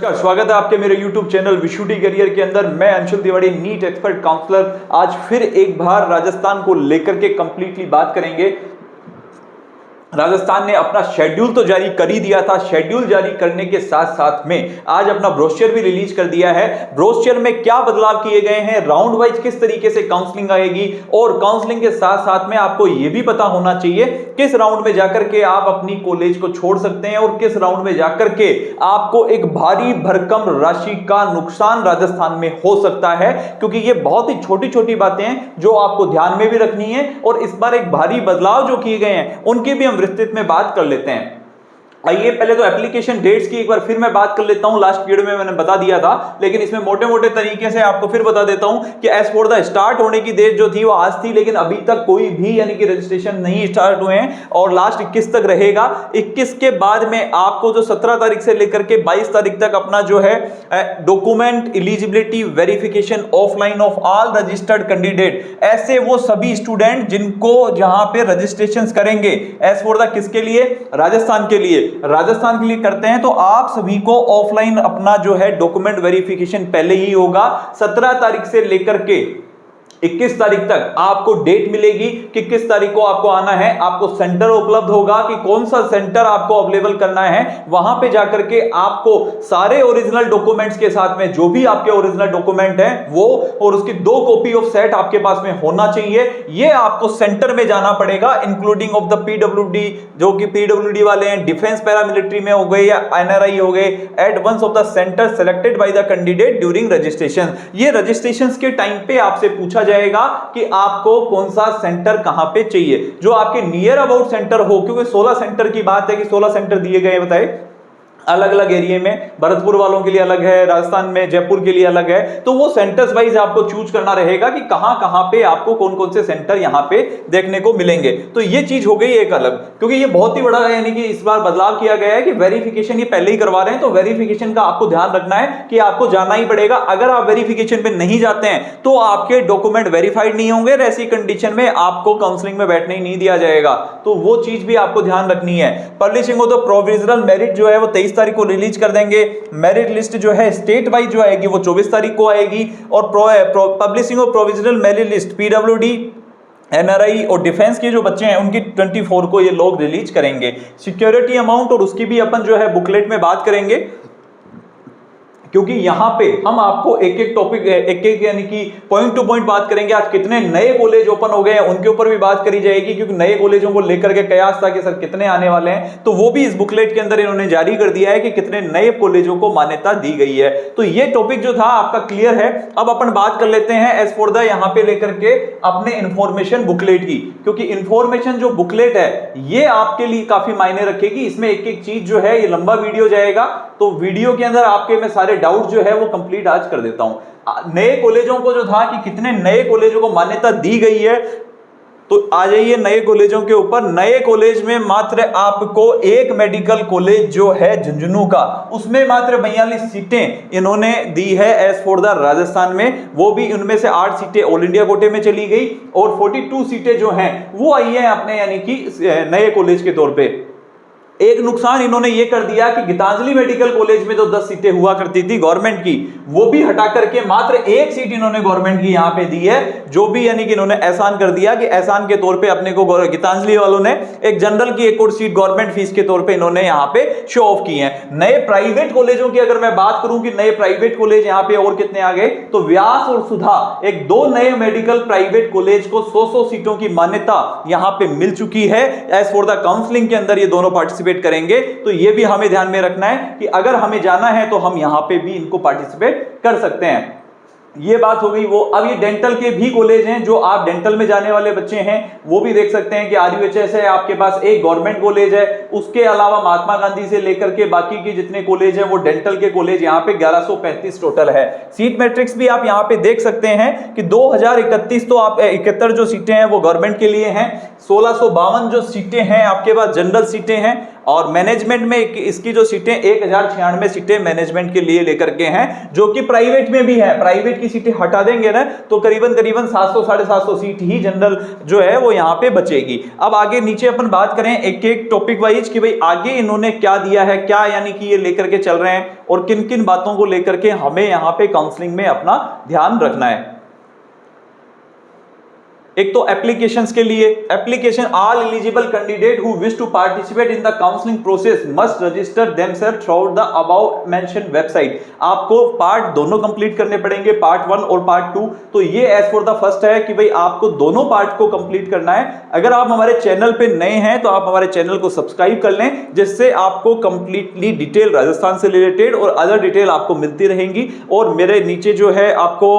नमस्कार, स्वागत है आपके मेरे YouTube चैनल विशुटी करियर के अंदर। मैं Anshul Tiwari, NEET expert counsellor. आज फिर एक बार राजस्थान को लेकर के कंप्लीटली बात करेंगे। राजस्थान ने अपना शेड्यूल तो जारी कर ही दिया था। शेड्यूल जारी करने के साथ साथ में आज अपना ब्रोशर भी रिलीज कर दिया है। ब्रोशर में क्या बदलाव किए गए हैं, राउंड वाइज किस तरीके से काउंसलिंग आएगी, और काउंसलिंग के साथ साथ में आपको यह भी पता होना चाहिए किस राउंड में जाकर के आप अपनी कॉलेज को छोड़ सकते हैं और किस राउंड में जाकर के आपको एक भारी भरकम राशि का नुकसान राजस्थान में हो सकता है। क्योंकि ये बहुत ही छोटी छोटी बातें हैं जो आपको ध्यान में भी रखनी है, और इस बार एक भारी बदलाव जो किए गए हैं उनकी भी हम विस्तृत में बात कर लेते हैं। आइए पहले तो एप्लीकेशन डेट्स की एक बार फिर मैं बात कर लेता हूं। लास्ट वीडियो में मैंने बता दिया था, लेकिन इसमें मोटे मोटे तरीके से आपको फिर बता देता हूं कि एज फॉर द स्टार्ट होने की डेट जो थी वो आज थी, लेकिन अभी तक कोई भी यानी कि रजिस्ट्रेशन नहीं स्टार्ट हुए हैं और लास्ट 21 तक रहेगा। 21 के बाद में आपको जो 17 तारीख से लेकर के 22 तारीख तक अपना जो है document eligibility verification offline off all registered candidate, ऐसे वो सभी स्टूडेंट जिनको जहां पे रजिस्ट्रेशन करेंगे एज फॉर द किसके लिए, राजस्थान के लिए, राजस्थान के लिए करते हैं, तो आप सभी को ऑफलाइन अपना जो है डॉक्यूमेंट वेरिफिकेशन पहले ही होगा। 17 तारीख से लेकर के 21 तारीख तक आपको डेट मिलेगी कि किस तारीख को आपको आना है। आपको सेंटर उपलब्ध होगा कि कौन सा सेंटर आपको अवेलेबल करना है। वहां पे जाकर के आपको सारे ओरिजिनल डॉक्यूमेंट्स के साथ में जो भी आपके ओरिजिनल डॉक्यूमेंट हैं वो और उसकी 2 कॉपी ऑफ सेट आपके पास में होना चाहिए। ये आपको सेंटर में जाना पड़ेगा, इंक्लूडिंग ऑफ द पीडब्ल्यूडी, जो कि पीडब्ल्यूडी वाले हैं, डिफेंस पैरामिलिट्री में हो गए या एनआरआई हो गए, at once of the centre selected by the candidate during registration. ये रजिस्ट्रेशन के टाइम पे आपसे पूछा जाएगा कि आपको कौन सा सेंटर कहां पे चाहिए, जो आपके नियर अबाउट सेंटर हो, क्योंकि 16 सेंटर की बात है कि 16 सेंटर दिए गए बताए अलग अलग एरिया में। भरतपुर वालों के लिए अलग है, राजस्थान में जयपुर के लिए अलग है, तो वो सेंटर्स वाइज आपको चूज करना रहेगा कि कहां कहां पे आपको कौन कौन से सेंटर यहां पे देखने को मिलेंगे। तो ये चीज हो गई एक अलग, क्योंकि ये बहुत ही बड़ा है, यानी कि इस बार बदलाव किया गया है कि वेरिफिकेशन ये पहले ही करवा रहे हैं। तो वेरिफिकेशन का आपको ध्यान रखना है कि आपको जाना ही पड़ेगा। अगर आप वेरिफिकेशन पे नहीं जाते हैं तो आपके डॉक्यूमेंट वेरीफाइड नहीं होंगे, ऐसी कंडीशन में आपको काउंसलिंग में बैठने ही नहीं दिया जाएगा। तो वो चीज भी आपको ध्यान रखनी है। Publishing of the provisional merit जो है वो 23 तारीख को रिलीज कर देंगे। मेरिट लिस्ट जो है स्टेट वाइज जो आएगी वो 24 तारीख को आएगी, और publishing of provisional merit list PWD, NRI और डिफेंस के जो बच्चे हैं उनकी 24 को ये लोग रिलीज करेंगे। सिक्योरिटी अमाउंट और उसकी भी अपन जो है बुकलेट में बात करेंगे, क्योंकि यहां पे हम आपको एक एक टॉपिक एक एक यानी कि पॉइंट टू पॉइंट बात करेंगे। आज कितने नए कॉलेज ओपन हो गए हैं उनके ऊपर भी बात करी जाएगी, क्योंकि नए कॉलेजों को लेकर के कयास था कि सर कितने आने वाले हैं, तो वो भी इस बुकलेट के अंदर इन्होंने जारी कर दिया है कि कितने नए कॉलेजों को मान्यता दी गई है। तो ये टॉपिक जो था आपका क्लियर है। अब अपन बात कर लेते हैं एज फॉर द यहां पे लेकर के अपने इंफॉर्मेशन बुकलेट की, क्योंकि इंफॉर्मेशन जो बुकलेट है ये आपके लिए काफी मायने रखेगी। इसमें एक एक चीज जो है, ये लंबा वीडियो जाएगा, तो वीडियो के अंदर आपके मैं सारे डाउट जो है वो कंप्लीट आज कर देता हूं। नए कॉलेजों को जो था कि कितने नए कॉलेजों को मान्यता दी गई है, तो आ जाइए नए कॉलेजों के ऊपर। नए कॉलेज में मात्र आपको एक मेडिकल कॉलेज जो है झुंझुनू का, उसमें मात्र 42 सीटें इन्होंने दी है एज फॉर द राजस्थान में। वो भी उनमें से 8 सीटें ऑल इंडिया कोटे में चली गई और 42 सीटें जो हैं वो आई है अपने यानी कि नए कॉलेज के तौर पे। एक नुकसान इन्होंने ये कर दिया कि गीतांजलि मेडिकल कॉलेज में जो 10 सीटें हुआ करती थी गवर्नमेंट की, वो भी हटा करके मात्र 1 सीट इन्होंने गवर्नमेंट की यहां पे दी है, जो भी यानी कि इन्होंने एहसान कर दिया कि एहसान के तौर पे अपने को गीतांजलि वालों ने एक जनरल की एक और सीट गवर्नमेंट फीस के तौर पे इन्होंने यहां पे शो ऑफ की है। नए प्राइवेट कॉलेजों की अगर मैं बात करूं कि नए प्राइवेट कॉलेज यहां पे और कितने आ गए, तो व्यास और सुधा एक 2 नए मेडिकल प्राइवेट कॉलेज को 100 सीटों की मान्यता यहां पे मिल चुकी है। एज फॉर द काउंसलिंग के अंदर ये दोनों पार्टिसिपेट करेंगे, तो ये भी हमें ध्यान में रखना है कि अगर हमें जाना है तो हम यहां पे भी इनको पार्टिसिपेट कर सकते हैं। ये बात हो गई वो। अब ये डेंटल के भी कॉलेज हैं, जो आप डेंटल में जाने वाले बच्चे हैं वो भी देख सकते हैं कि आरयूएचएस है आपके पास, एक गवर्नमेंट कॉलेज है, उसके अलावा महात्मा गांधी से लेकर के बाकी के जितने कॉलेज हैं वो डेंटल के कॉलेज यहाँ पे 1135 टोटल है। सीट मैट्रिक्स भी आप यहाँ पे देख सकते हैं कि 2031 तो आप 71 जो सीटें हैं वो गवर्नमेंट के लिए हैं, 1652 जो सीटें हैं आपके पास जनरल सीटें हैं, और मैनेजमेंट में इसकी जो सीटें 1096 सीटें मैनेजमेंट के लिए लेकर के हैं, जो कि प्राइवेट में भी है। प्राइवेट की सीटें हटा देंगे ना तो करीबन 700 750 सीट ही जनरल जो है वो यहां पे बचेगी। अब आगे नीचे अपन बात करें एक एक टॉपिक वाइज कि भाई आगे इन्होंने क्या दिया है, क्या यानी कि ये लेकर के चल रहे हैं और किन किन बातों को लेकर के हमें यहां पे काउंसलिंग में अपना ध्यान रखना है। एक तो एप्लीकेशंस के लिए, application all eligible candidate who wish to participate in the counselling process must register themselves through the above mentioned website. आपको पार्ट दोनों कंप्लीट करने पड़ेंगे, पार्ट 1 और पार्ट 2। तो ये एज फॉर द फर्स्ट है कि भाई आपको दोनों पार्ट को कंप्लीट करना है। अगर आप हमारे चैनल पे नए हैं तो आप हमारे चैनल को सब्सक्राइब कर लें, जिससे आपको कंप्लीटली डिटेल राजस्थान से रिलेटेड और अदर डिटेल आपको मिलती रहेंगी। और मेरे नीचे जो है आपको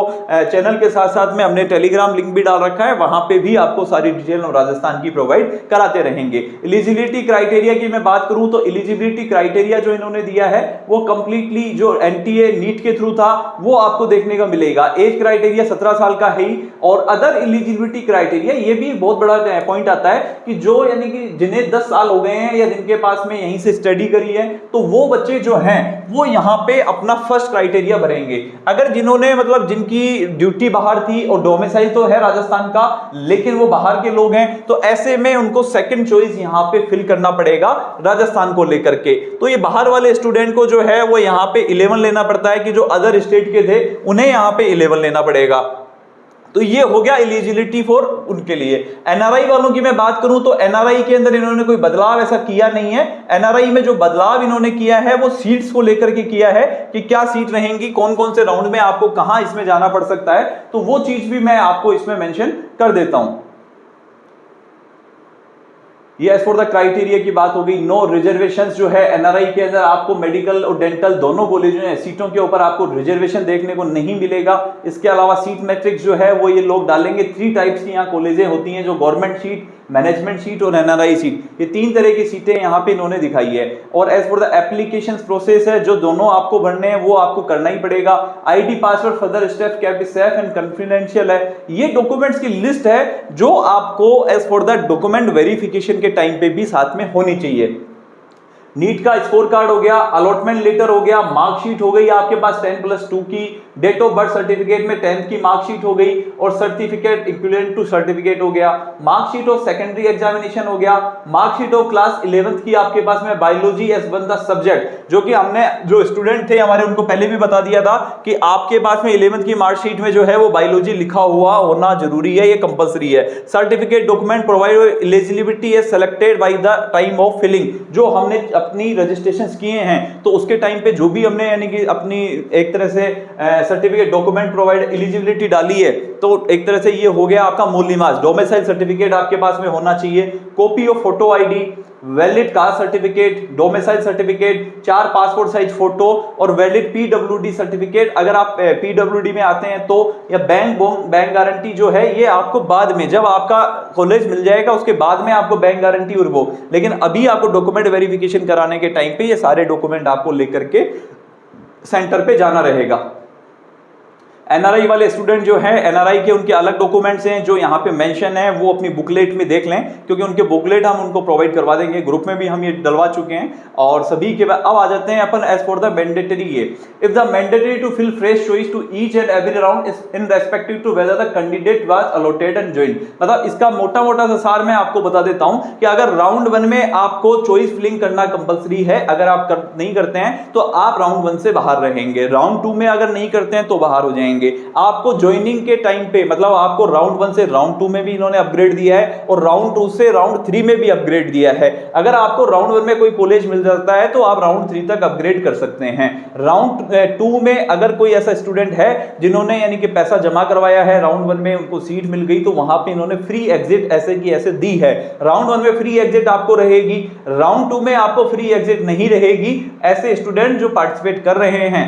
चैनल के साथ साथ में हमने टेलीग्राम लिंक भी डाल रखा है, वहां पे भी आपको सारी डिटेल राजस्थान की प्रोवाइड कराते रहेंगे। एलिजिबिलिटी क्राइटेरिया की मैं बात करूं तो एलिजिबिलिटी क्राइटेरिया जो इन्होंने दिया है वो कंप्लीटली जो एनटीए नीट के थ्रू था वो आपको देखने को मिलेगा। एज क्राइटेरिया 17 साल का है ही। और अदर एलिजिबिलिटी क्राइटेरिया ये भी बहुत बड़ा पॉइंट आता है कि जो यानी कि जिन्हें 10 साल हो गए हैं या जिनके पास में यहीं से स्टडी करी है तो वो बच्चे जो हैं वो यहां पे अपना फर्स्ट क्राइटेरिया भरेंगे। अगर जिन्होंने मतलब जिनकी ड्यूटी बाहर थी और डोमिसाइल तो है राजस्थान का लेकिन वो बाहर के लोग हैं, तो ऐसे में उनको सेकंड चॉइस यहां पे फिल करना पड़ेगा राजस्थान को लेकर के। तो ये बाहर वाले स्टूडेंट को जो है वो यहां पे 11 लेना पड़ता है कि जो अदर स्टेट के थे उन्हें यहां पे 11 लेना पड़ेगा। तो ये हो गया एलिजिबिलिटी फॉर उनके लिए। एनआरआई वालों की मैं बात करूं तो एनआरआई के अंदर इन्होंने कोई बदलाव ऐसा किया नहीं है। एनआरआई में जो बदलाव इन्होंने किया है वो सीट्स को लेकर के किया है कि क्या सीट रहेंगी, कौन कौन से राउंड में आपको कहां इसमें जाना पड़ सकता है, तो वो चीज भी मैं आपको इसमें मेंशन कर देता हूं। ये एज फॉर द क्राइटेरिया की बात हो गई। नो रिजर्वेशंस जो है एनआरआई के अंदर आपको मेडिकल और डेंटल दोनों कॉलेजों में सीटों के ऊपर आपको रिजर्वेशन देखने को नहीं मिलेगा। इसके अलावा सीट मैट्रिक्स जो है वो ये लोग डालेंगे। 3 टाइप्स की यहाँ कॉलेजें होती हैं, जो गवर्नमेंट सीट, मैनेजमेंट सीट और एनआरआई सीट, ये 3 तरह की सीटें यहाँ पे इन्होंने दिखाई है। और as for the application process है जो दोनों आपको भरने हैं वो आपको करना ही पड़ेगा। ID password further step can be safe and confidential है। ये डॉक्यूमेंट्स की लिस्ट है जो आपको as for the document verification के टाइम पे भी साथ में होनी चाहिए। नीट का स्कोर कार्ड हो गया, अलॉटमेंट लेटर हो गया, मार्कशीट हो गई आपके पास 10+2 की, डेट ऑफ बर्थ सर्टिफिकेट में 10th की मार्कशीट हो गई और सर्टिफिकेट इक्विवेलेंट टू सर्टिफिकेट हो गया, मार्कशीट ऑफ सेकेंडरी एग्जामिनेशन हो गया, मार्कशीट ऑफ क्लास 11th की आपके पास में biology as one the subject, जो कि हमने जो स्टूडेंट थे हमारे उनको पहले भी बता दिया था कि आपके पास में 11th की मार्कशीट में जो है वो बायोलॉजी लिखा हुआ होना जरूरी है, ये कंपलसरी है। Certificate document provide eligibility is selected by the time of filling, जो हमने अपनी रजिस्ट्रेशन किए हैं तो उसके टाइम पे जो भी हमने यानी कि अपनी एक तरह से सर्टिफिकेट डॉक्यूमेंट प्रोवाइड एलिजिबिलिटी डाली है, तो एक तरह से ये हो गया आपका मूल निवास, डोमिसाइल सर्टिफिकेट आपके पास में होना चाहिए, copy of photo ID, valid caste certificate, domicile certificate, 4 passport size photo और वैलिड पीडब्ल्यूडी सर्टिफिकेट। अगर आप पीडब्ल्यूडी में आते हैं तो या बैंक गारंटी जो है ये आपको बाद में जब आपका कॉलेज मिल जाएगा उसके बाद में आपको बैंक गारंटी और वो, लेकिन अभी आपको डॉक्यूमेंट वेरिफिकेशन कराने के टाइम पे ये सारे डॉक्यूमेंट आपको लेकर के सेंटर पे जाना रहेगा। एनआरआई वाले स्टूडेंट जो हैं, एनआरआई के उनके अलग डॉक्यूमेंट्स हैं जो यहाँ पे मेंशन है, वो अपनी बुकलेट में देख लें क्योंकि उनके बुकलेट हम उनको प्रोवाइड करवा देंगे, ग्रुप में भी हम ये डलवा चुके हैं। और सभी के बाद अब आ जाते हैं अपन एज फॉर द मैंडेटरी। ये if the mandatory to fill fresh choice to each and every round in respective to whether the candidate was allotted and joined, मतलब इसका मोटा मोटा सा सार मैं आपको बता देता हूं कि अगर राउंड 1 में आपको चॉइस फिलिंग करना कंपलसरी है, अगर आप नहीं करते हैं तो आप राउंड 1 से बाहर रहेंगे, राउंड 2 में अगर नहीं करते हैं तो बाहर हो जाएंगे। आपको ज्वाइनिंग के टाइम पे मतलब आपको राउंड 1 से राउंड 2 में भी इन्होंने अपग्रेड दिया है और राउंड 2 से राउंड 3 में भी अपग्रेड दिया है। अगर आपको राउंड 1 में कोई कॉलेज मिल जाता है तो आप राउंड 3 तक अपग्रेड कर सकते हैं। राउंड 2 में अगर कोई ऐसा स्टूडेंट है जिन्होंने यानी कि पैसा जमा करवाया है, राउंड 1 में उनको सीट मिल गई तो वहां पे इन्होंने फ्री एग्जिट ऐसे की ऐसे दी है। राउंड 1 में फ्री एग्जिट आपको रहेगी, राउंड 2 में आपको फ्री एग्जिट नहीं रहेगी। ऐसे स्टूडेंट जो पार्टिसिपेट कर रहे हैं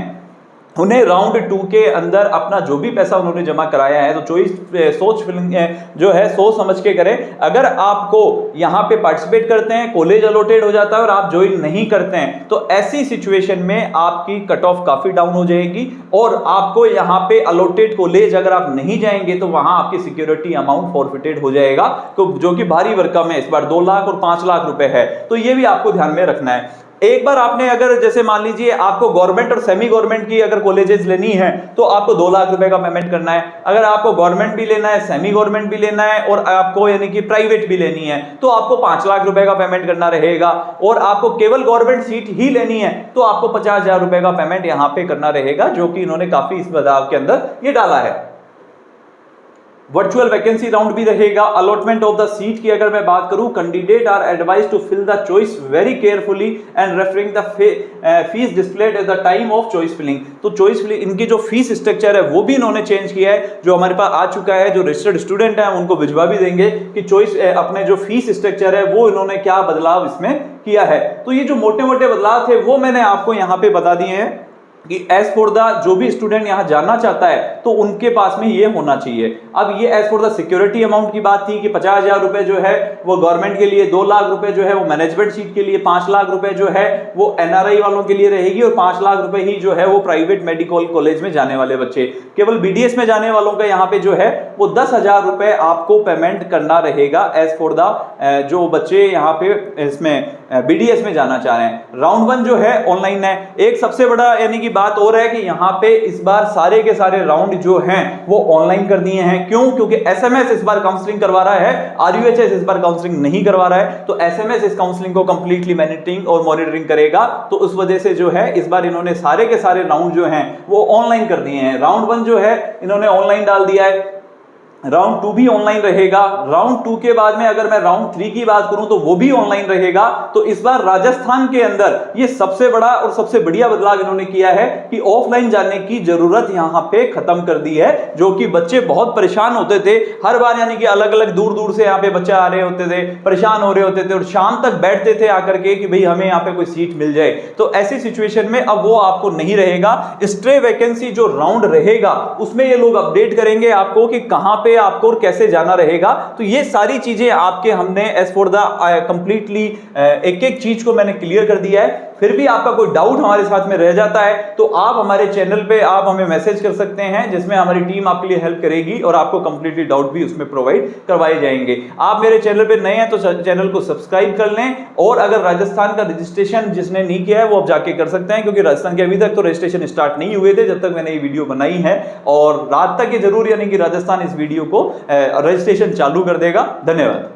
उन्हें राउंड 2 के अंदर अपना जो भी पैसा उन्होंने जमा कराया है, तो चॉइस सोच जो है सोच समझ के करें। अगर आपको यहां पे पार्टिसिपेट करते हैं, कॉलेज अलॉटेड हो जाता है और आप ज्वाइन नहीं करते हैं, तो ऐसी सिचुएशन में आपकी कट ऑफ काफी डाउन हो जाएगी और आपको यहां पे अलॉटेड कॉलेज अगर आप नहीं जाएंगे तो वहां आपकी सिक्योरिटी अमाउंट फॉरफिटेड हो जाएगा, तो जो कि भारी भरकम है, इस बार 2 लाख और 5 लाख रुपए है। तो ये भी आपको ध्यान में रखना है। एक बार आपने अगर जैसे मान लीजिए आपको गवर्नमेंट और सेमी गवर्नमेंट की अगर कॉलेजेस लेनी है तो आपको 2 लाख रुपए का पेमेंट करना है। अगर आपको गवर्नमेंट भी लेना है, सेमी गवर्नमेंट भी लेना है और आपको यानी कि प्राइवेट भी लेनी है तो आपको 5 लाख रुपए का पेमेंट करना रहेगा। और आपको केवल गवर्नमेंट सीट ही लेनी है तो आपको 50,000 रुपए का पेमेंट यहां पे करना रहेगा, जो कि इन्होंने काफी इस बदलाव के अंदर ये डाला है। वर्चुअल वैकेंसी राउंड भी रहेगा। अलॉटमेंट ऑफ द सीट की अगर मैं बात करूं, candidate are advised to fill the choice very carefully and referring the fees displayed at the time of choice filling. तो चॉइस फिलिंग इनकी जो फीस स्ट्रक्चर है वो भी इन्होंने चेंज किया है, जो हमारे पास आ चुका है, जो रजिस्टर्ड स्टूडेंट है उनको भिजवा भी देंगे कि चॉइस अपने जो फीस स्ट्रक्चर है वो इन्होंने क्या बदलाव इसमें किया है। तो ये जो मोटे मोटे बदलाव थे वो मैंने आपको यहाँ पे बता दिए हैं कि एज फॉर द जो भी स्टूडेंट यहां जाना चाहता है तो उनके पास में ये होना चाहिए। अब ये as for the security amount की बात थी कि 50,000 रुपए जो है वो गवर्नमेंट के लिए, 2 लाख रुपए जो है वो मैनेजमेंट सीट के लिए, 5 लाख रुपए जो है वो एनआरआई वालों के लिए रहेगी और 5 लाख रुपए ही जो है वो प्राइवेट मेडिकल कॉलेज में जाने वाले बच्चे। केवल बीडीएस में जाने वालों का यहाँ पे जो है वो 10,000 रुपए आपको पेमेंट करना रहेगा एज फॉर द जो बच्चे यहाँ पे इसमें बीडीएस में जाना चाह रहे हैं। राउंड 1 जो है ऑनलाइन है। एक सबसे बड़ा यानी कि बात और है कि यहाँ पे इस बार सारे के सारे राउंड जो हैं वो ऑनलाइन कर दिए हैं। क्यों? क्योंकि एसएमएस इस बार काउंसलिंग करवा रहा है, आरयूएचएस इस बार काउंसलिंग नहीं करवा रहा है। तो एसएमएस इस काउंसलिंग को कंप्लीटली मॉनिटरिंग करेगा, तो उस वजह से जो है इस बार इन्होंने सारे के सारे राउंड जो हैं वो ऑनलाइन कर दिए हैं। राउंड 1 जो है इन्होंने ऑनलाइन डाल दिया है, राउंड 2 भी ऑनलाइन रहेगा। राउंड 2 के बाद में अगर मैं राउंड 3 की बात करूं तो वो भी ऑनलाइन रहेगा। तो इस बार राजस्थान के अंदर ये सबसे बड़ा और सबसे बढ़िया बदलाव इन्होंने किया है कि ऑफलाइन जाने की जरूरत यहां पे खत्म कर दी है, जो कि बच्चे बहुत परेशान होते थे हर बार, यानी कि अलग अलग दूर दूर से यहाँ पे बच्चे आ रहे होते थे, परेशान हो रहे होते थे और शाम तक बैठते थे आकर के कि भाई हमें यहाँ पे कोई सीट मिल जाए। तो ऐसी सिचुएशन में अब वो आपको नहीं रहेगा। स्ट्रे वैकेंसी जो राउंड रहेगा उसमें ये लोग अपडेट करेंगे आपको कि कहां पे आपको और कैसे जाना रहेगा। तो ये सारी चीजें आपके हमने एज फॉर द कंप्लीटली एक एक चीज को मैंने क्लियर कर दिया है। फिर भी आपका कोई डाउट हमारे साथ में रह जाता है तो आप हमारे चैनल पे आप हमें मैसेज कर सकते हैं, जिसमें हमारी टीम आपके लिए हेल्प करेगी और आपको कंप्लीटली डाउट भी उसमें प्रोवाइड करवाए जाएंगे। आप मेरे चैनल पे नए हैं तो चैनल को सब्सक्राइब कर लें, और अगर राजस्थान का रजिस्ट्रेशन जिसने नहीं किया है वो आप जाके कर सकते हैं, क्योंकि राजस्थान के अभी तक तो रजिस्ट्रेशन स्टार्ट नहीं हुए थे जब तक मैंने ये वीडियो बनाई है, और रात तक ये जरूर यानी कि राजस्थान इस वीडियो को रजिस्ट्रेशन चालू कर देगा। धन्यवाद।